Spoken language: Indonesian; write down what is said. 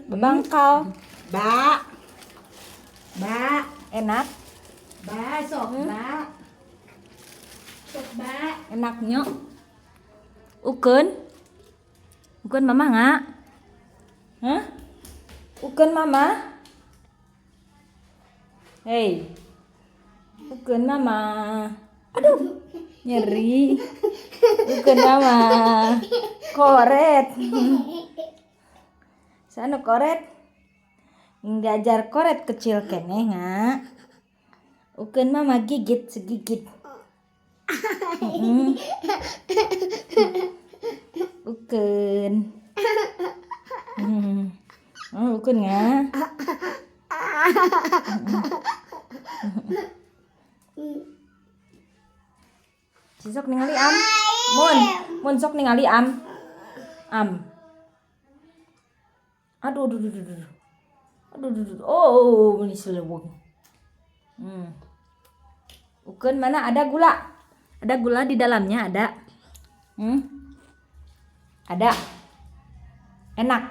Bebangkal. Ba. Ba. Enak. Ba sok ba. Sok ba. Enaknya. Ukeun. Ukeun mama nggak? Hah? Ukeun mama? Hei. Ukeun mama. Aduh. Nyeri. Ukeun mama. Koret. Sana koret. Ngajar koret kecil keneh nggak? Ukeun mama gigit segigit. Ukeun. Ukeun nggak? Sok ningali am. Mun sok ningali am. Aduh. Oh, ini seleweng. Ukeun mana ada gula? Ada gula di dalamnya ada. Ada. Enak.